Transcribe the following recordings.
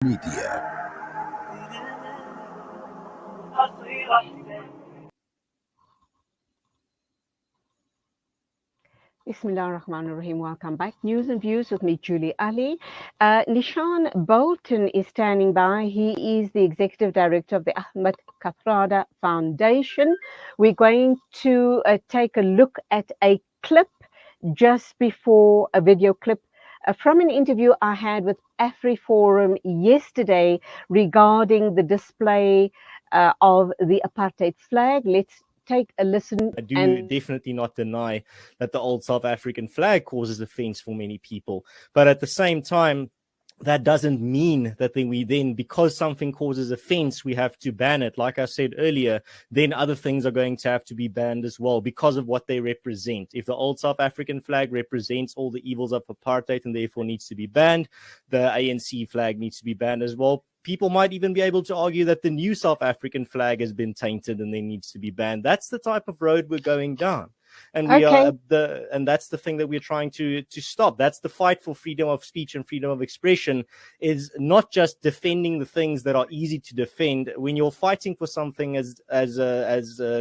Media. Bismillah ar-Rahman ar-Rahim. Welcome back. News and Views with me, Julie Ali. Neeshan Balton is standing by. He is the Executive Director of the Ahmed Kathrada Foundation. We're going to take a look at a clip just before a video clip from an interview I had with AfriForum yesterday regarding the display of the apartheid flag. Let's take a listen. I do definitely not deny that the old South African flag causes offense for many people. But at the same time, that doesn't mean that because something causes offense, we have to ban it. Like I said earlier, then other things are going to have to be banned as well because of what they represent. If the old South African flag represents all the evils of apartheid and therefore needs to be banned, the ANC flag needs to be banned as well. People might even be able to argue that the new South African flag has been tainted and then needs to be banned. That's the type of road we're going down. And that's the thing that we're trying to stop. That's the fight for freedom of speech and freedom of expression, is not just defending the things that are easy to defend. When you're fighting for something as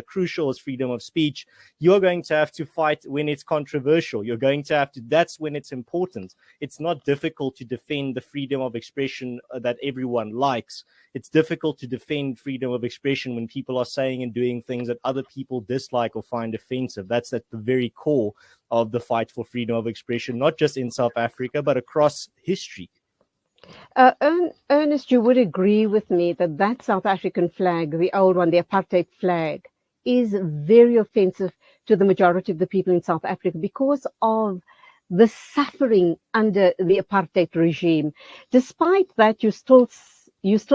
crucial as freedom of speech, you're going to have to fight when it's controversial. You're going to have to, that's when it's important. It's not difficult to defend the freedom of expression that everyone likes. It's difficult to defend freedom of expression when people are saying and doing things that other people dislike or find offensive. That's at the very core of the fight for freedom of expression, not just in South Africa, but across history. Ernest, you would agree with me that South African flag, the old one, the apartheid flag, is very offensive to the majority of the people in South Africa because of the suffering under the apartheid regime. Despite that, you're still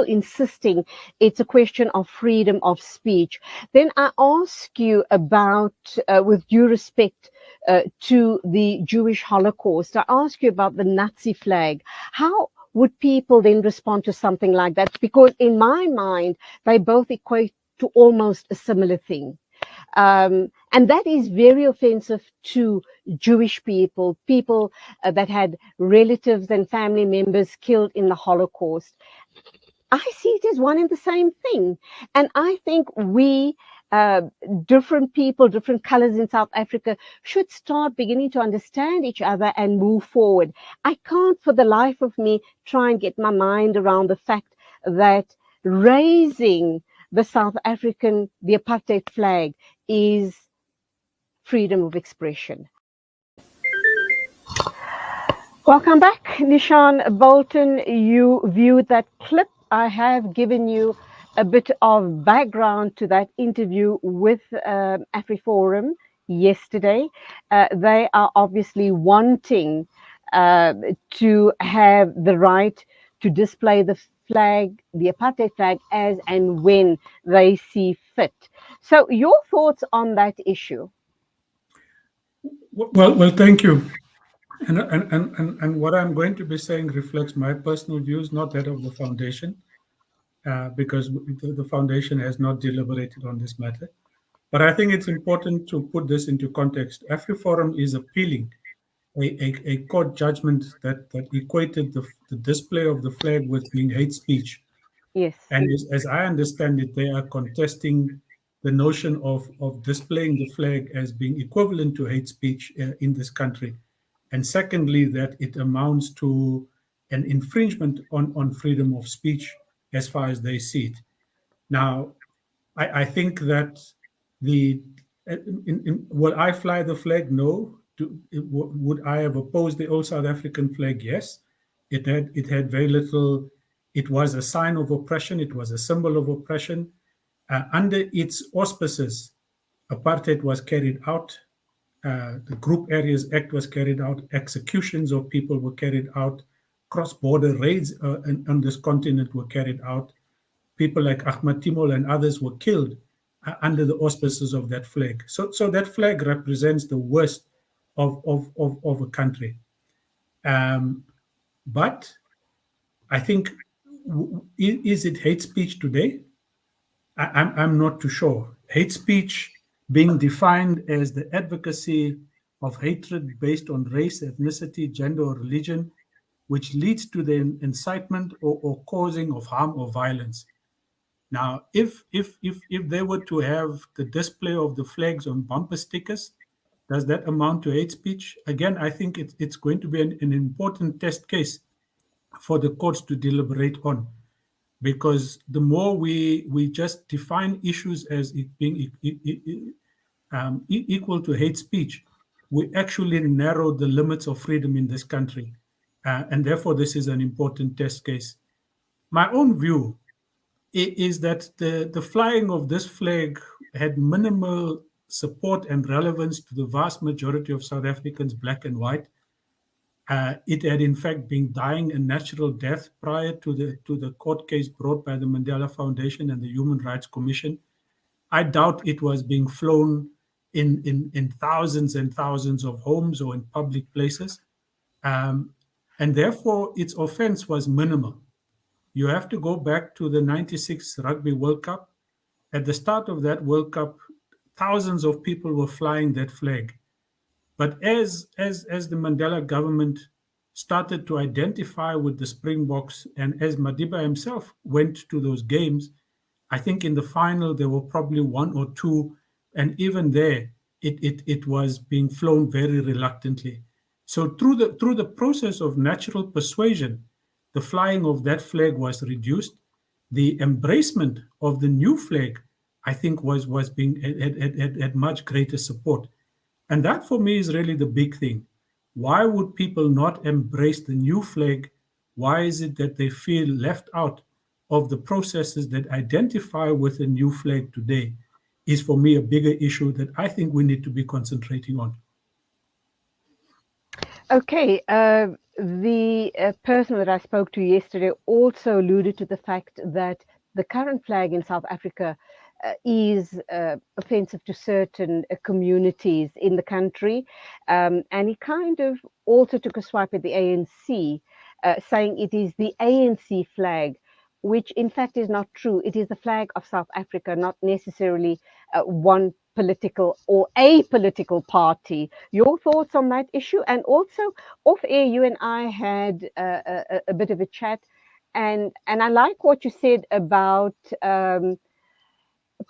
insisting it's a question of freedom of speech. Then I ask you about, with due respect to the Jewish Holocaust, I ask you about the Nazi flag. How would people then respond to something like that? Because in my mind, they both equate to almost a similar thing. And that is very offensive to Jewish people that had relatives and family members killed in the Holocaust. I see it as one and the same thing. And I think we, different people, different colors in South Africa, should start beginning to understand each other and move forward. I can't for the life of me try and get my mind around the fact that raising the the apartheid flag is freedom of expression. Welcome back, Neeshan Balton. You viewed that clip. I have given you a bit of background to that interview with AfriForum yesterday. They are obviously wanting to have the right to display the flag, the apartheid flag, as and when they see fit. So your thoughts on that issue? Well, thank you. And what I'm going to be saying reflects my personal views, not that of the foundation, because the foundation has not deliberated on this matter. But I think it's important to put this into context. AfriForum is appealing a court judgment that equated the display of the flag with being hate speech. Yes. And as I understand it, they are contesting the notion of displaying the flag as being equivalent to hate speech in this country. And secondly, that it amounts to an infringement on freedom of speech as far as they see it. Now, I think that will I fly the flag? No. Would I have opposed the old South African flag? Yes. It had very little. It was a sign of oppression. It was a symbol of oppression. Under its auspices, apartheid was carried out. The Group Areas Act was carried out. Executions of people were carried out. Cross-border raids on this continent were carried out. People like Ahmed Timol and others were killed under the auspices of that flag. So that flag represents the worst of a country. But I think, is it hate speech today? I'm not too sure. Hate speech being defined as the advocacy of hatred based on race, ethnicity, gender, or religion which leads to the incitement or causing of harm or violence. Now, if they were to have the display of the flags on bumper stickers, does that amount to hate speech? Again, I think it's going to be an important test case for the courts to deliberate on, because the more we just define issues as it being equal to hate speech, we actually narrow the limits of freedom in this country. And therefore, this is an important test case. My own view is that the flying of this flag had minimal support and relevance to the vast majority of South Africans, black and white. It had in fact been dying a natural death prior to the court case brought by the Mandela Foundation and the Human Rights Commission. I doubt it was being flown in thousands and thousands of homes or in public places. And therefore, its offense was minimal. You have to go back to the 96 Rugby World Cup. At the start of that World Cup, thousands of people were flying that flag. But as the Mandela government started to identify with the Springboks, and as Madiba himself went to those games, I think in the final there were probably one or two, and even there it was being flown very reluctantly. So through the process of natural persuasion, the flying of that flag was reduced. The embracement of the new flag, I think, was being had much greater support. And that for me is really the big thing. Why would people not embrace the new flag? Why is it that they feel left out of the processes that identify with the new flag today? Is for me a bigger issue that I think we need to be concentrating on. Okay, the person that I spoke to yesterday also alluded to the fact that the current flag in South Africa is offensive to certain communities in the country. And he kind of also took a swipe at the ANC, saying it is the ANC flag, which in fact is not true. It is the flag of South Africa, not necessarily one political or a political party. Your thoughts on that issue? And also, off air, you and I had a bit of a chat, and I like what you said about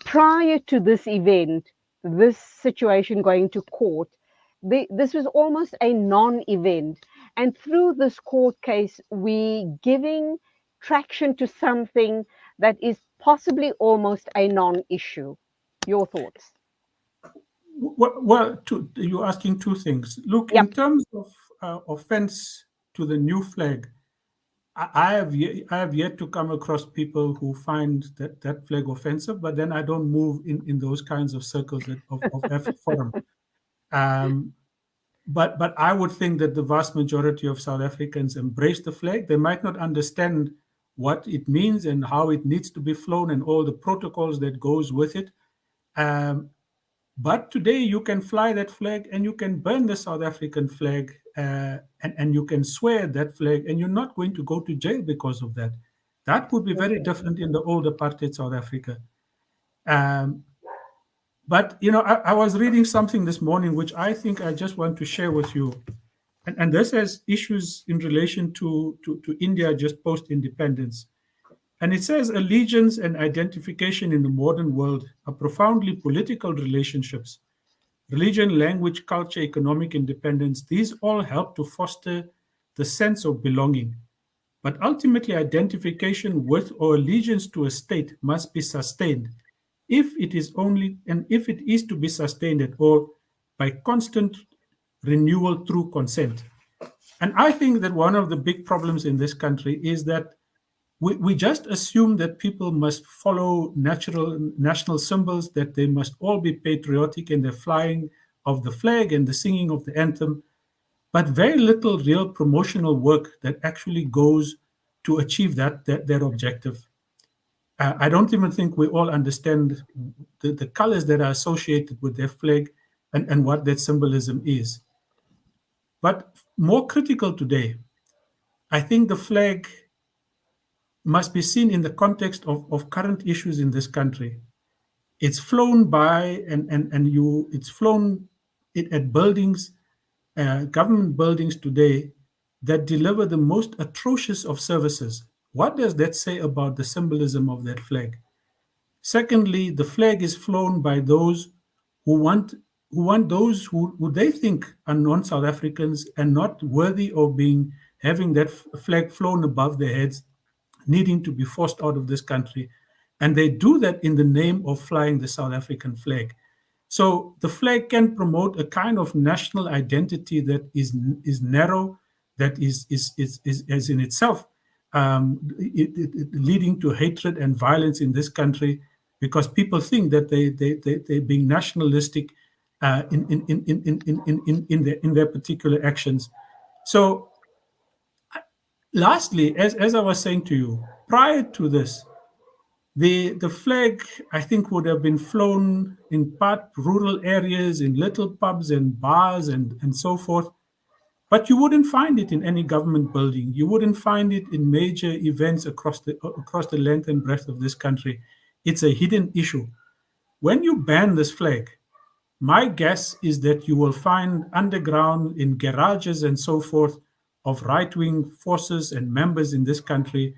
prior to this event, this situation going to court. This was almost a non-event, and through this court case, we giving traction to something that is possibly almost a non-issue. Your thoughts? Well, you're asking two things. Look, Yep. in terms of offense to the new flag, I have yet to come across people who find that flag offensive, but then I don't move in those kinds of circles of F forum. But I would think that the vast majority of South Africans embrace the flag. They might not understand what it means and how it needs to be flown and all the protocols that goes with it. But today you can fly that flag and you can burn the South African flag and you can swear that flag, and you're not going to go to jail because of that. That would be very different in the old apartheid South Africa. But I was reading something this morning which I think I just want to share with you, and this has issues in relation to India just post-independence. And it says allegiance and identification in the modern world are profoundly political relationships. Religion, language, culture, economic independence, these all help to foster the sense of belonging. But ultimately, identification with or allegiance to a state must be sustained if it is to be sustained at all, by constant renewal through consent. And I think that one of the big problems in this country is that we just assume that people must follow national symbols, that they must all be patriotic in their flying of the flag and the singing of the anthem, but very little real promotional work that actually goes to achieve that objective. I don't even think we all understand the colors that are associated with their flag and what that symbolism is. But more critical today, I think the flag must be seen in the context of current issues in this country. It's flown by it's flown at buildings, government buildings today, that deliver the most atrocious of services. What does that say about the symbolism of that flag? Secondly, the flag is flown by those who want those who they think are non-South Africans and not worthy of being having that flag flown above their heads, needing to be forced out of this country. And they do that in the name of flying the South African flag. So the flag can promote a kind of national identity that is narrow, that is in itself leading to hatred and violence in this country, because people think that they being nationalistic in their particular actions. So lastly, as I was saying to you, prior to this, the flag, I think, would have been flown in part rural areas, in little pubs and bars and so forth. But you wouldn't find it in any government building. You wouldn't find it in major events across the length and breadth of this country. It's a hidden issue. When you ban this flag, my guess is that you will find underground in garages and so forth of right wing forces and members in this country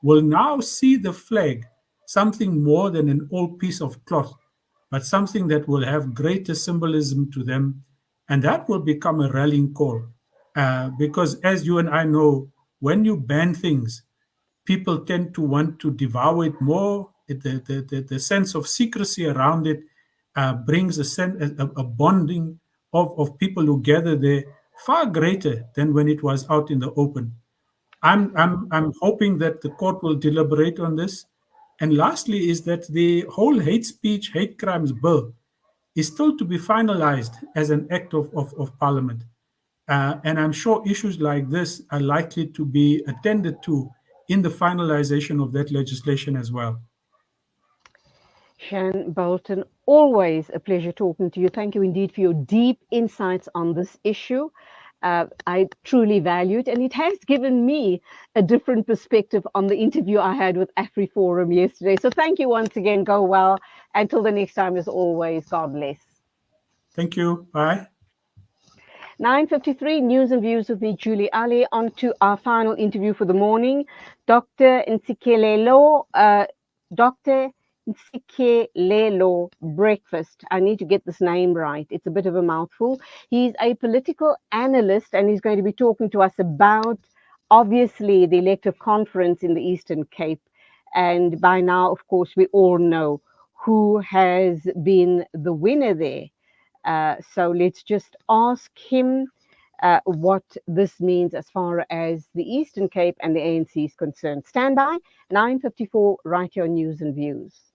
will now see the flag something more than an old piece of cloth, but something that will have greater symbolism to them. And that will become a rallying call. Because as you and I know, when you ban things, people tend to want to devour it more. The sense of secrecy around it brings a bonding of people who gather there far greater than when it was out in the open. I'm hoping that the court will deliberate on this. And lastly, is that the whole hate speech, hate crimes bill is still to be finalized as an act of parliament. And I'm sure issues like this are likely to be attended to in the finalization of that legislation as well. Neeshan Balton, always a pleasure talking to you. Thank you indeed for your deep insights on this issue. I truly value it, and it has given me a different perspective on the interview I had with AfriForum yesterday. So thank you once again. Go well. Until the next time, as always, God bless. Thank you. Bye. 9:53 News and Views with me, Julie Ali. On to our final interview for the morning. Dr. Dr. Ntsikelelo Breakfast. I need to get this name right. It's a bit of a mouthful. He's a political analyst, and he's going to be talking to us about, obviously, the elective conference in the Eastern Cape. And by now, of course, we all know who has been the winner there. So let's just ask him what this means as far as the Eastern Cape and the ANC is concerned. Stand by, 9:54, right here on News and Views.